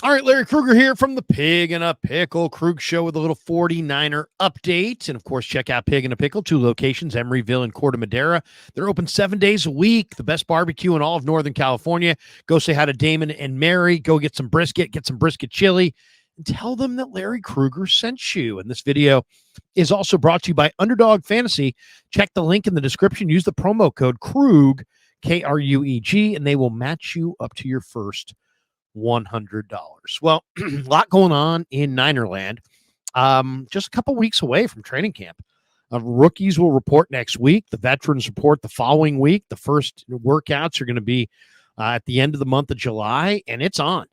All right, Larry Krueger here from the Pig and a Pickle Krug Show with a little 49er update. And of course, check out Pig and a Pickle, 2 locations, Emeryville and Corte Madera. They're open 7 days a week, the best barbecue in all of Northern California. Go say hi to Damon and Mary. Go get some brisket chili, and tell them that Larry Krueger sent you. And this video is also brought to you by Underdog Fantasy. Check the link in the description. Use the promo code KRUG, KRUEG, and they will match you up to your first $100. Well, a lot going on in Ninerland. Just a couple weeks away from training camp. Rookies will report next week. The veterans report the following week. The first workouts are going to be at the end of the month of July, and it's on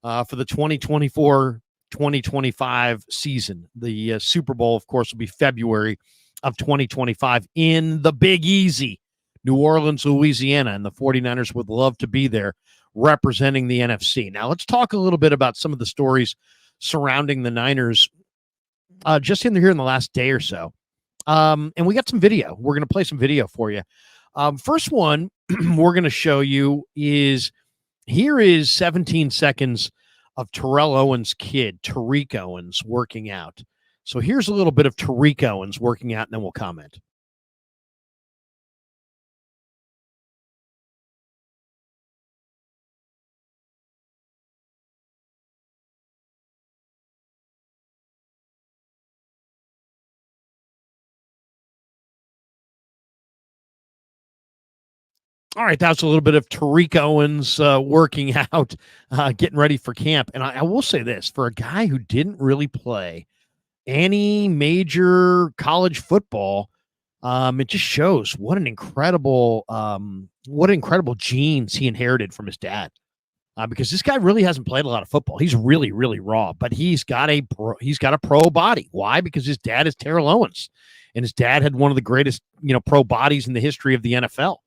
for the 2024-2025 season. The Super Bowl, of course, will be February of 2025 in the Big Easy, New Orleans, Louisiana, and the 49ers would love to be there representing the NFC. Now, let's talk a little bit about some of the stories surrounding the Niners just here in the last day or so. And we got some video. We're going to play some video for you. First one we're going to show you is 17 seconds of Terrell Owens' kid, Terique Owens, working out. So here's a little bit of Terique Owens working out, and then we'll comment. All right, that's a little bit of Terique Owens working out, getting ready for camp. And I will say this, for a guy who didn't really play any major college football, it just shows what incredible genes he inherited from his dad. Because this guy really hasn't played a lot of football. He's really, really raw, but he's got a pro body. Why? Because his dad is Terrell Owens, and his dad had one of the greatest pro bodies in the history of the NFL.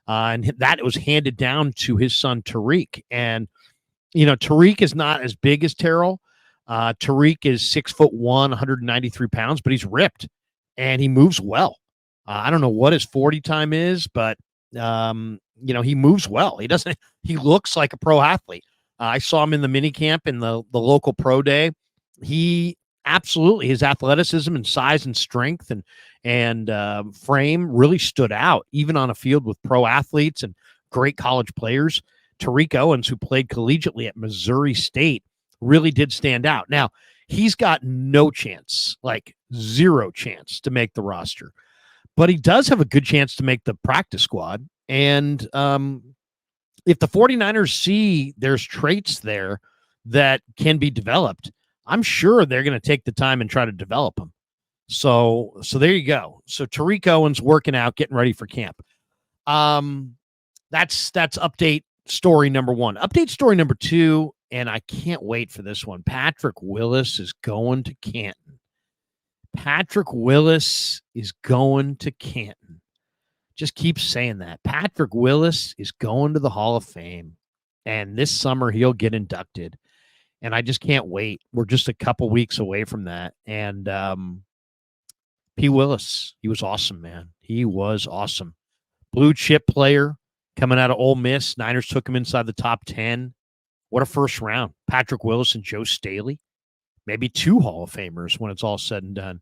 And that was handed down to his son Terique. And Terique is not as big as Terrell. Terique is 6'1", 193 pounds, but he's ripped and he moves well. I don't know what his 40 time is, but he moves well. He looks like a pro athlete. I saw him in the mini camp in the local pro day. He absolutely, his athleticism and size and strength and frame really stood out, even on a field with pro athletes and great college players. Terique Owens, who played collegiately at Missouri State, really did stand out. Now, he's got no chance, like zero chance to make the roster, but he does have a good chance to make the practice squad. And if the 49ers see there's traits there that can be developed, I'm sure they're going to take the time and try to develop them. So there you go. So Terique Owens working out, getting ready for camp. That's update story number 1. Update story number 2, and I can't wait for this one. Patrick Willis is going to Canton. Patrick Willis is going to Canton. Just keep saying that. Patrick Willis is going to the Hall of Fame, and this summer he'll get inducted. And I just can't wait. We're just a couple weeks away from that. And P. Willis, he was awesome, man. He was awesome. Blue chip player coming out of Ole Miss. Niners took him inside the top 10. What a first round. Patrick Willis and Joe Staley. Maybe 2 Hall of Famers when it's all said and done.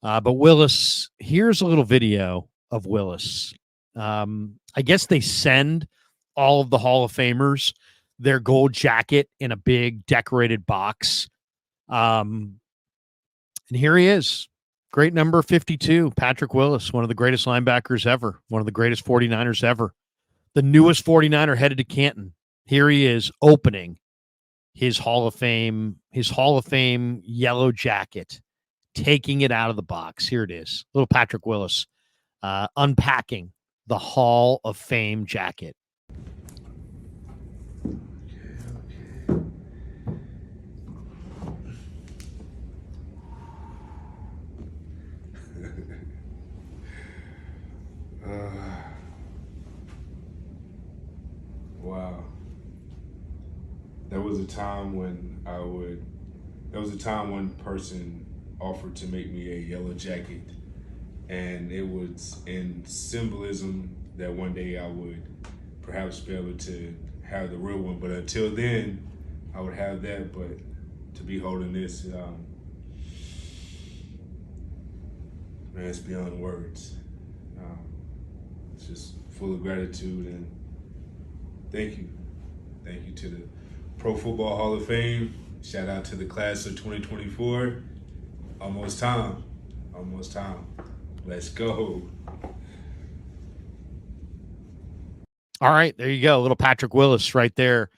But Willis, here's a little video of Willis. I guess they send all of the Hall of Famers their gold jacket in a big decorated box. And here he is. Great number 52, Patrick Willis, one of the greatest linebackers ever, one of the greatest 49ers ever. The newest 49er headed to Canton. Here he is opening his Hall of Fame yellow jacket, taking it out of the box. Here it is. Little Patrick Willis unpacking the Hall of Fame jacket. Wow. There was a time when one person offered to make me a yellow jacket, and it was in symbolism that one day I would perhaps be able to have the real one. But until then, I would have that, but to be holding this, man, it's beyond words. It's just full of gratitude, and thank you. Thank you to the Pro Football Hall of Fame. Shout out to the class of 2024. Almost time. Almost time. Let's go. All right, there you go. Little Patrick Willis right there,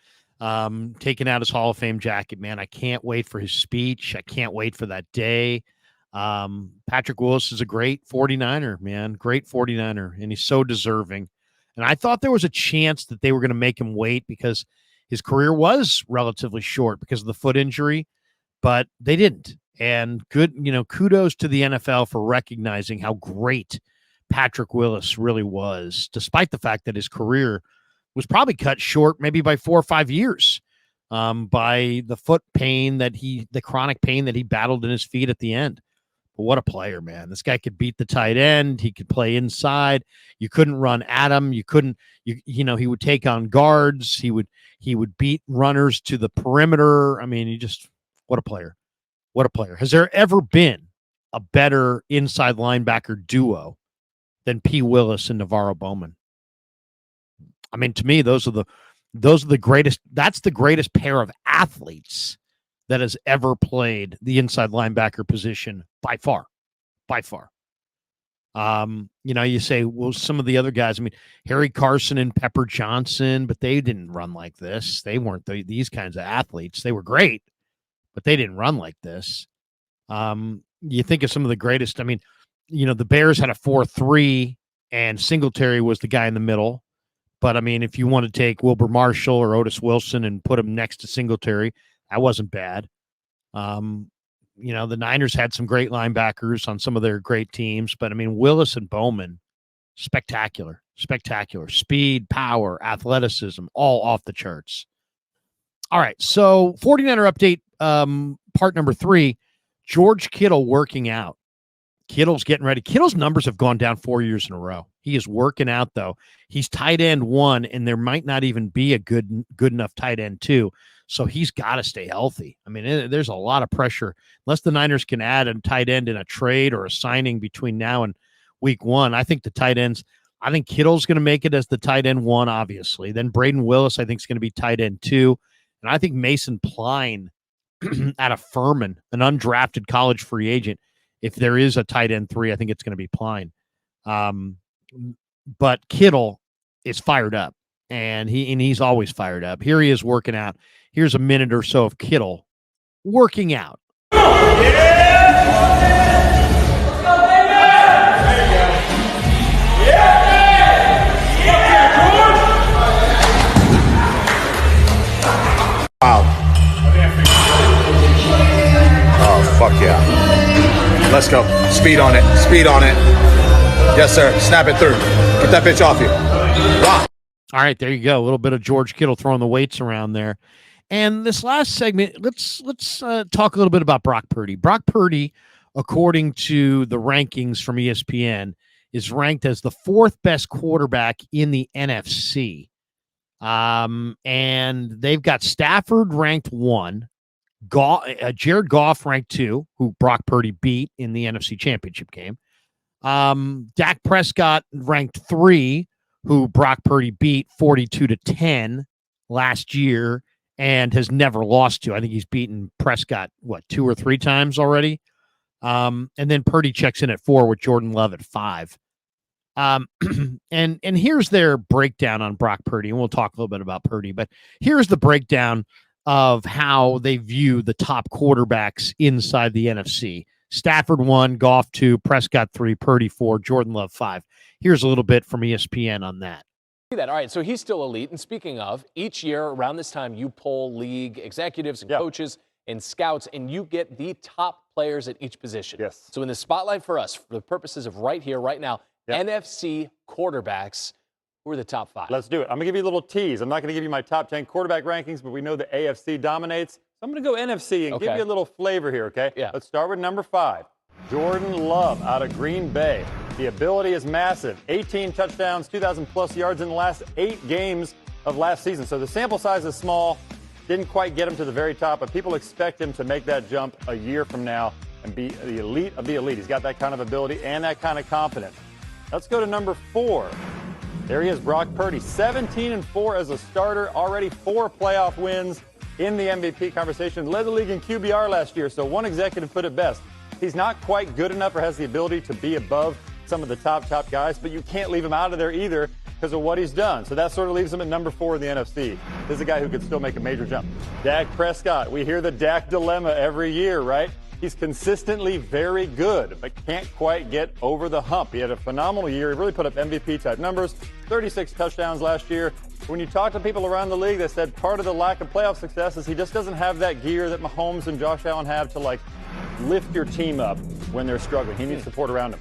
taking out his Hall of Fame jacket, man. I can't wait for his speech. I can't wait for that day. Patrick Willis is a great 49er, man. Great 49er, and he's so deserving. And I thought there was a chance that they were going to make him wait because his career was relatively short because of the foot injury, but they didn't. And good, kudos to the NFL for recognizing how great Patrick Willis really was, despite the fact that his career was probably cut short maybe by 4 or 5 years by the foot pain the chronic pain that he battled in his feet at the end. But what a player, man. This guy could beat the tight end. He could play inside. You couldn't run at him. He would take on guards. He would beat runners to the perimeter. I mean, what a player. What a player. Has there ever been a better inside linebacker duo than P. Willis and Navarro Bowman? I mean, to me, those are the greatest. That's the greatest pair of athletes that has ever played the inside linebacker position by far. You say, well, some of the other guys, I mean, Harry Carson and Pepper Johnson, but they didn't run like this. They weren't these kinds of athletes. They were great, but they didn't run like this. You think of some of the greatest. I mean, the Bears had a 4-3 and Singletary was the guy in the middle. But I mean, if you want to take Wilbur Marshall or Otis Wilson and put him next to Singletary, that wasn't bad. The Niners had some great linebackers on some of their great teams, but I mean, Willis and Bowman, spectacular. Speed, power, athleticism, all off the charts. All right. So 49er update, part number 3, George Kittle working out. Kittle's getting ready. Kittle's numbers have gone down 4 years in a row. He is working out, though. He's tight end 1, and there might not even be a good enough tight end 2. So he's got to stay healthy. I mean, there's a lot of pressure. Unless the Niners can add a tight end in a trade or a signing between now and week 1, I think I think Kittle's going to make it as the tight end 1, obviously. Then Braden Willis, I think, is going to be tight end 2. And I think Mason Pline out of Furman, an undrafted college free agent, if there is a tight end 3, I think it's going to be Pline. But Kittle is fired up, and he's always fired up. Here he is working out. Here's a minute or so of Kittle working out. Wow. Oh, fuck yeah. Let's go. Speed on it. Yes, sir. Snap it through. Get that bitch off you. Wow. All right, there you go. A little bit of George Kittle throwing the weights around there. And this last segment, let's talk a little bit about Brock Purdy. Brock Purdy, according to the rankings from ESPN, is ranked as the 4th best quarterback in the NFC. And they've got Stafford ranked 1, Jared Goff ranked 2, who Brock Purdy beat in the NFC Championship game. Dak Prescott ranked 3, who Brock Purdy beat 42-10 last year and has never lost to. I think he's beaten Prescott, 2 or 3 times already. And then Purdy checks in at 4 with Jordan Love at 5. And here's their breakdown on Brock Purdy, and we'll talk a little bit about Purdy, but here's the breakdown of how they view the top quarterbacks inside the NFC. Stafford 1, Goff 2, Prescott 3, Purdy 4, Jordan Love 5. Here's a little bit from ESPN on that. All right, so he's still elite. And speaking of, each year around this time, you poll league executives and coaches and scouts, and you get the top players at each position. Yes. So in the spotlight for us, for the purposes of right here, right now, NFC quarterbacks, who are the top 5? Let's do it. I'm going to give you a little tease. I'm not going to give you my top 10 quarterback rankings, but we know the AFC dominates. So I'm going to go NFC and give you a little flavor here, okay? Yeah. Let's start with number 5, Jordan Love out of Green Bay. The ability is massive. 18 touchdowns, 2,000-plus yards in the last 8 games of last season. So the sample size is small, Didn't quite get him to the very top, but people expect him to make that jump a year from now and be the elite of the elite. He's got that kind of ability and that kind of confidence. Let's go to number 4. There he is, Brock Purdy, 17-4 as a starter, already 4 playoff wins in the MVP conversation. Led the league in QBR last year, so one executive put it best. He's not quite good enough or has the ability to be above some of the top guys, but you can't leave him out of there either because of what he's done. So that sort of leaves him at number 4 in the NFC. This is a guy who could still make a major jump. Dak Prescott. We hear the Dak dilemma every year, right? He's consistently very good, but can't quite get over the hump. He had a phenomenal year. He really put up MVP-type numbers, 36 touchdowns last year. When you talk to people around the league, they said part of the lack of playoff success is he just doesn't have that gear that Mahomes and Josh Allen have to, like, lift your team up when they're struggling. He needs support around him.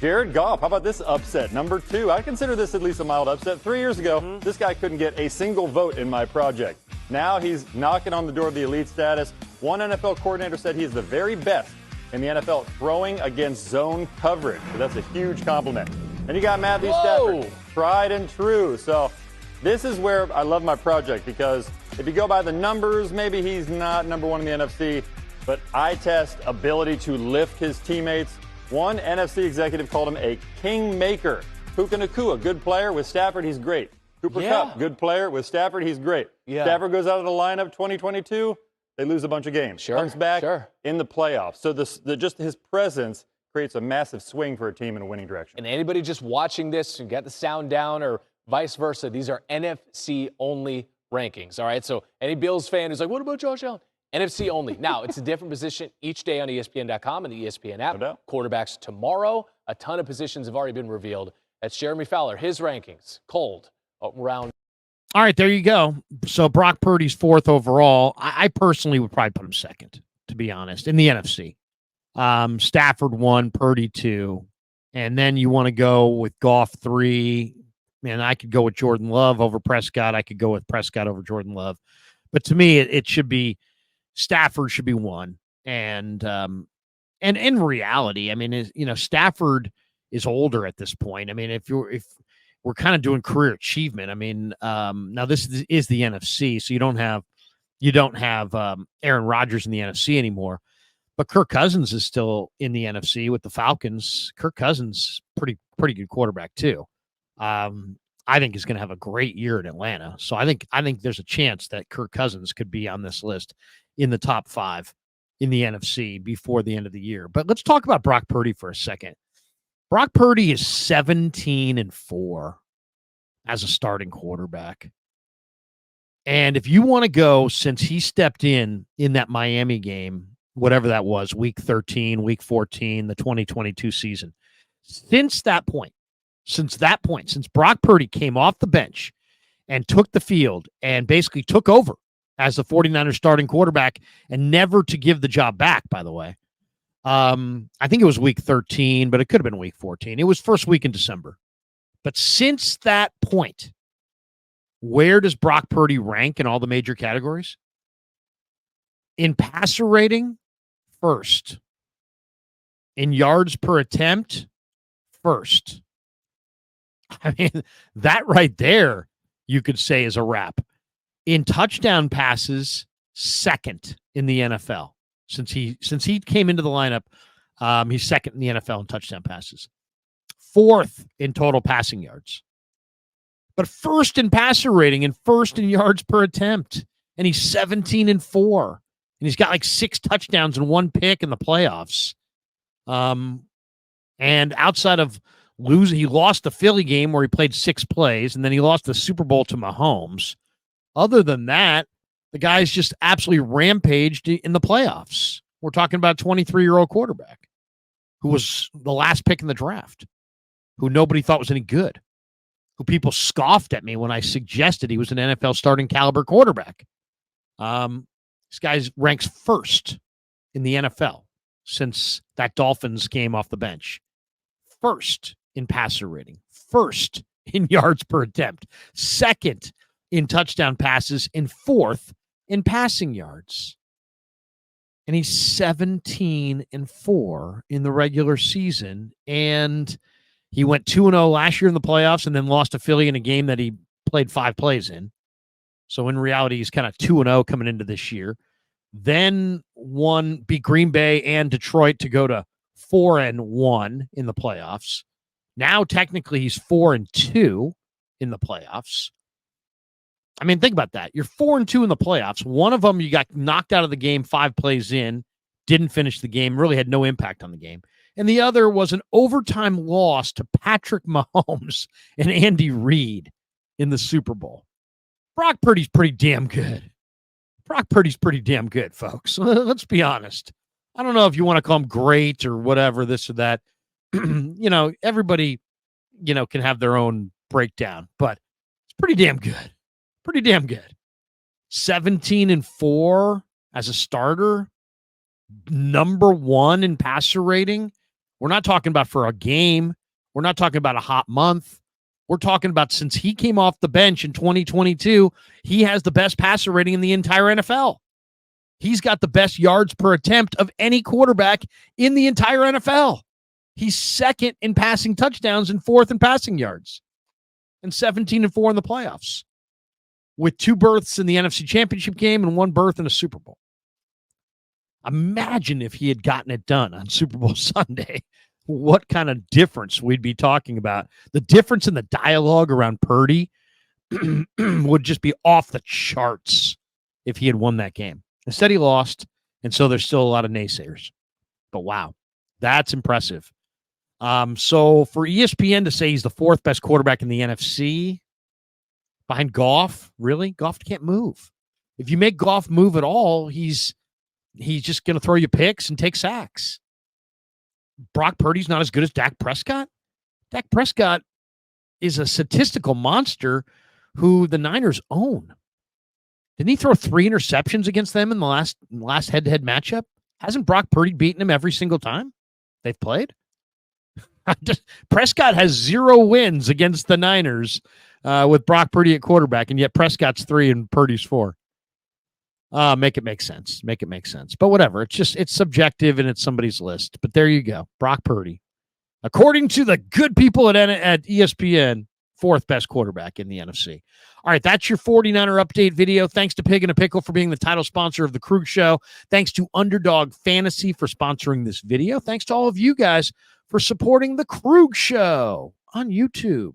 Jared Goff, how about this upset? Number 2. I consider this at least a mild upset. 3 years ago, this guy couldn't get a single vote in my project. Now he's knocking on the door of the elite status. One NFL coordinator said he is the very best in the NFL throwing against zone coverage. So that's a huge compliment. And you got Matthew Stafford, tried and true. So this is where I love my project, because if you go by the numbers, maybe he's not number 1 in the NFC, but eye test, ability to lift his teammates. One NFC executive called him a kingmaker. Puka Nacua, good player. With Stafford, he's great. Cooper Kupp, good player. With Stafford, he's great. Stafford goes out of the lineup 2022, they lose a bunch of games. Comes back in the playoffs. So just his presence creates a massive swing for a team in a winning direction. And anybody just watching this and got the sound down or vice versa, these are NFC-only rankings, all right? So any Bills fan who's like, what about Josh Allen? NFC only. Now, it's a different position each day on ESPN.com and the ESPN app. No doubt. Quarterbacks tomorrow. A ton of positions have already been revealed. That's Jeremy Fowler. His rankings, cold, around. All right, there you go. So Brock Purdy's 4th overall. I personally would probably put him 2nd, to be honest, in the NFC. Stafford 1, Purdy 2. And then you want to go with Goff 3. Man, I could go with Jordan Love over Prescott. I could go with Prescott over Jordan Love. But to me, it should be Stafford should be 1. And in reality, I mean, Stafford is older at this point. I mean, if we're kind of doing career achievement, I mean, now this is the NFC, so you don't have Aaron Rodgers in the NFC anymore, but Kirk Cousins is still in the NFC with the Falcons. Kirk Cousins, pretty good quarterback too. I think he's going to have a great year in Atlanta. So I think there's a chance that Kirk Cousins could be on this list in the top 5 in the NFC before the end of the year. But let's talk about Brock Purdy for a second. Brock Purdy is 17-4 as a starting quarterback. And if you want to go, since he stepped in that Miami game, whatever that was, week 13, week 14, the 2022 season, since Brock Purdy came off the bench and took the field and basically took over as the 49ers starting quarterback, and never to give the job back, by the way. I think it was week 13, but it could have been week 14. It was first week in December. But since that point, where does Brock Purdy rank in all the major categories? In passer rating, 1st. In yards per attempt, 1st. I mean, that right there, you could say, is a wrap. In touchdown passes, 2nd in the NFL. Since he came into the lineup, he's 2nd in the NFL in touchdown passes. 4th in total passing yards. But 1st in passer rating and 1st in yards per attempt. And he's 17-4. And he's got like 6 touchdowns and 1 pick in the playoffs. And outside of he lost the Philly game where he played 6 plays, and then he lost the Super Bowl to Mahomes. Other than that, the guy's just absolutely rampaged in the playoffs. We're talking about a 23-year-old quarterback who was the last pick in the draft, who nobody thought was any good, who people scoffed at me when I suggested he was an NFL starting caliber quarterback. This guy ranks 1st in the NFL since that Dolphins game off the bench. 1st in passer rating, 1st in yards per attempt, 2nd in touchdown passes, and 4th in passing yards. And he's 17-4 in the regular season. And he went 2-0 last year in the playoffs and then lost to Philly in a game that he played 5 plays in. So in reality, he's kind of 2-0 coming into this year. Then beat Green Bay and Detroit to go to 4-1 in the playoffs. Now, technically, he's 4-2 in the playoffs. I mean, think about that. You're 4-2 in the playoffs. One of them, you got knocked out of the game 5 plays in, didn't finish the game, really had no impact on the game. And the other was an overtime loss to Patrick Mahomes and Andy Reid in the Super Bowl. Brock Purdy's pretty damn good. Brock Purdy's pretty damn good, folks. Let's be honest. I don't know if you want to call him great or whatever, this or that. Everybody, can have their own breakdown, but it's pretty damn good. Pretty damn good. 17-4 as a starter. Number 1 in passer rating. We're not talking about for a game. We're not talking about a hot month. We're talking about since he came off the bench in 2022, he has the best passer rating in the entire NFL. He's got the best yards per attempt of any quarterback in the entire NFL. He's 2nd in passing touchdowns and 4th in passing yards. And 17-4 in the playoffs. With 2 berths in the NFC Championship game and 1 berth in a Super Bowl. Imagine if he had gotten it done on Super Bowl Sunday. What kind of difference we'd be talking about. The difference in the dialogue around Purdy would just be off the charts if he had won that game. Instead, he lost, and so there's still a lot of naysayers. But wow, that's impressive. So for ESPN to say he's the 4th best quarterback in the NFC behind Goff, really? Goff can't move. If you make Goff move at all, he's just going to throw you picks and take sacks. Brock Purdy's not as good as Dak Prescott. Dak Prescott is a statistical monster who the Niners own. Didn't he throw 3 interceptions against them in the last head-to-head matchup? Hasn't Brock Purdy beaten him every single time they've played? Prescott has 0 wins against the Niners with Brock Purdy at quarterback, and yet Prescott's 3 and Purdy's 4. Make it make sense. Make it make sense. But whatever. It's subjective and it's somebody's list. But there you go. Brock Purdy. According to the good people at ESPN, 4th best quarterback in the NFC. All right, that's your 49er update video. Thanks to Pig and a Pickle for being the title sponsor of the Krug Show. Thanks to Underdog Fantasy for sponsoring this video. Thanks to all of you guys for supporting the Krug Show on YouTube.